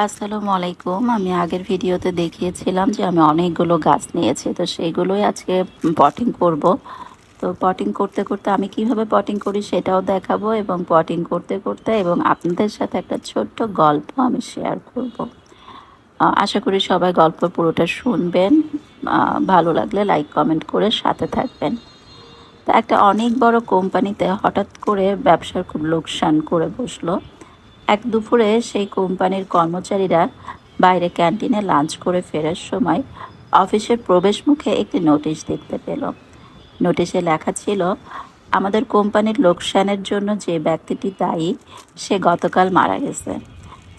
আসসালামু আলাইকুম। আমি আগের ভিডিওতে দেখিয়েছিলাম যে আমি অনেকগুলো গাছ নিয়েছি। তো সেইগুলোই আজকে পটিং করব। তো পটিং করতে করতে আমি কিভাবে পটিং করি সেটাও দেখাবো, এবং পটিং করতে করতে এবং আপনাদের সাথে একটা ছোট্ট গল্প আমি শেয়ার করব। আশা করি সবাই গল্প পুরোটা শুনবেন। ভালো লাগলে লাইক কমেন্ট করে সাথে থাকবেন। তো একটা অনেক বড় কোম্পানিতে হঠাৎ করে ব্যবসার খুব লোকসান করে বসলো। এক দুপুরে সেই কোম্পানির কর্মচারীরা বাইরে ক্যান্টিনে লাঞ্চ করে ফেরার সময় অফিসের প্রবেশ মুখে একটি নোটিশ দেখতে পেল। নোটিশে লেখা ছিল, আমাদের কোম্পানির লোকসানের জন্য যে ব্যক্তিটি দায়ী সে গতকাল মারা গেছে।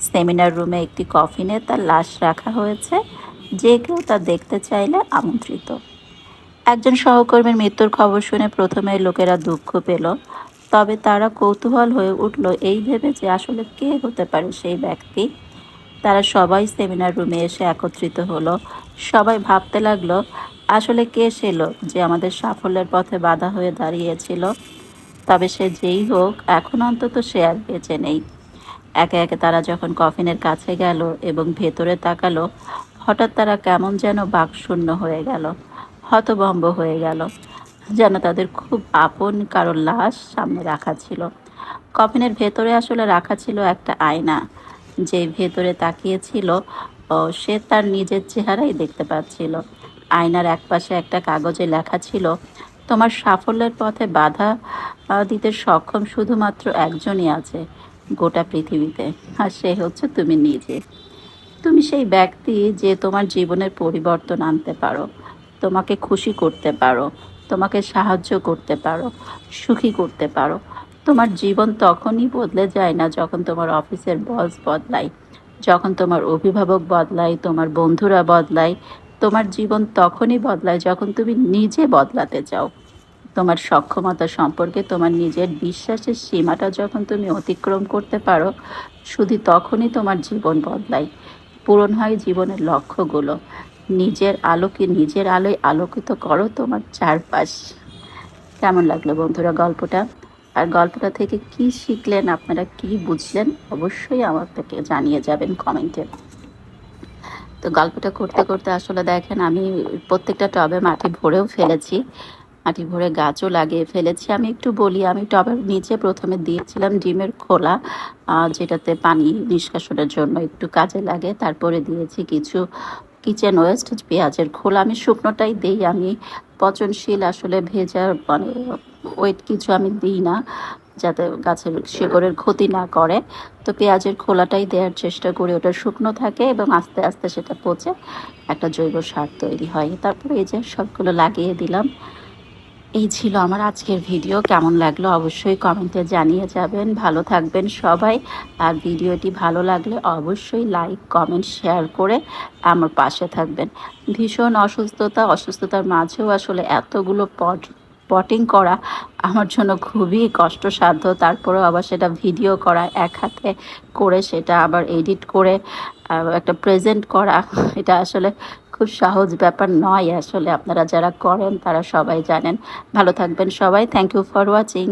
সেমিনার রুমে একটি কফিনে তার লাশ রাখা হয়েছে। যে কেউ তা দেখতে চাইলে আমন্ত্রিত। একজন সহকর্মীর মৃত্যুর খবর শুনে প্রথমে লোকেরা দুঃখ পেল, তবে তারা কৌতূহল হয়ে উঠল এই ভেবে যে আসলে কে হতে পারে সেই ব্যক্তি। তারা সবাই সেমিনার রুমে এসে একত্রিত হলো। সবাই ভাবতে লাগলো, আসলে কে ছিল যে আমাদের সাফল্যের পথে বাধা হয়ে দাঁড়িয়েছিল। তবে সে যেই হোক, এখন অন্তত সে আর বেঁচে নেই। একে একে তারা যখন কফিনের কাছে গেল এবং ভেতরে তাকালো, হঠাৎ তারা কেমন যেন বাকশূন্য হয়ে গেল, হতভম্ব হয়ে গেল, যেন তাদের খুব আপন কারো লাশ সামনে রাখা ছিল। কফিনের ভেতরে আসলে রাখা ছিল একটা আয়না। যে ভেতরে তাকিয়েছিল সে তার নিজের চেহারাই দেখতে পাচ্ছিল। আয়নার একপাশে একটা কাগজে লেখা ছিল, তোমার সাফল্যের পথে বাধা দিতে সক্ষম শুধুমাত্র একজনই আছে গোটা পৃথিবীতে, আর সে হচ্ছে তুমি নিজে। তুমি সেই ব্যক্তি যে তোমার জীবনের পরিবর্তন আনতে পারো, তোমাকে খুশি করতে পারো, তোমাকে সাহায্য করতে পারো, সুখী করতে পারো। তোমার জীবন তখনই বদলে যায় না যখন তোমার অফিসের বস বদলায়, যখন তোমার অভিভাবক বদলায়, তোমার বন্ধুরা বদলায়। তোমার জীবন তখনই বদলায় যখন তুমি নিজে বদলাতে চাও। তোমার সক্ষমতা সম্পর্কে তোমার নিজের বিশ্বাসের সীমাটা যখন তুমি অতিক্রম করতে পারো, শুধু তখনই তোমার জীবন বদলায়, পূরণ হয় জীবনের লক্ষ্যগুলো। নিজের আলোকে নিজের আলোয় আলোকিত করো তোমার চারপাশ। কেমন লাগলো বন্ধুরা গল্পটা? আর গল্পটা থেকে কি শিখলেন, আপনারা কি বুঝলেন, অবশ্যই আমাকে জানিয়ে যাবেন কমেন্টে। তো গল্পটা করতে করতে আসলে দেখেন আমি প্রত্যেকটা টবে মাটি ভরেও ফেলেছি, মাটি ভরে গাছও লাগিয়ে ফেলেছি। আমি একটু বলি, আমি টবের নিচে প্রথমে দিয়েছিলাম ডিমের খোলা, যেটাতে পানি নিষ্কাশনের জন্য একটু কাজে লাগে। তারপরে দিয়েছি কিছু কিচেন ওয়েস্ট, পেঁয়াজের খোলা। আমি শুকনোটাই দিই, আমি পচনশীল আসলে ভেজা মানে ওয়েট কিছু আমি দিই না, যাতে গাছের শিকড়ের ক্ষতি না করে। তো পেঁয়াজের খোলাটাই দেওয়ার চেষ্টা করি, ওটা শুকনো থাকে এবং আস্তে আস্তে সেটা পচে একটা জৈব সার তৈরি হয়। তারপরে এই যে সবগুলো লাগিয়ে দিলাম। এই ছিল আমার আজকের ভিডিও। কেমন লাগলো অবশ্যই কমেন্টে জানিয়ে যাবেন। ভালো থাকবেন সবাই। আর ভিডিওটি ভালো লাগলে অবশ্যই লাইক কমেন্ট শেয়ার করে আমার পাশে থাকবেন। ভীষণ অসুস্থতার মাঝেও আসলে এতগুলো পটিং করা আমার জন্য খুবই কষ্টসাধ্য। তারপরেও আবার সেটা ভিডিও করা, এক হাতে করে সেটা আবার এডিট করে একটা প্রেজেন্ট করা, এটা আসলে খুব সহজ ব্যাপার নয়। আসলে আপনারা যারা করেন তারা সবাই জানেন। ভালো থাকবেন সবাই। Thank you for watching.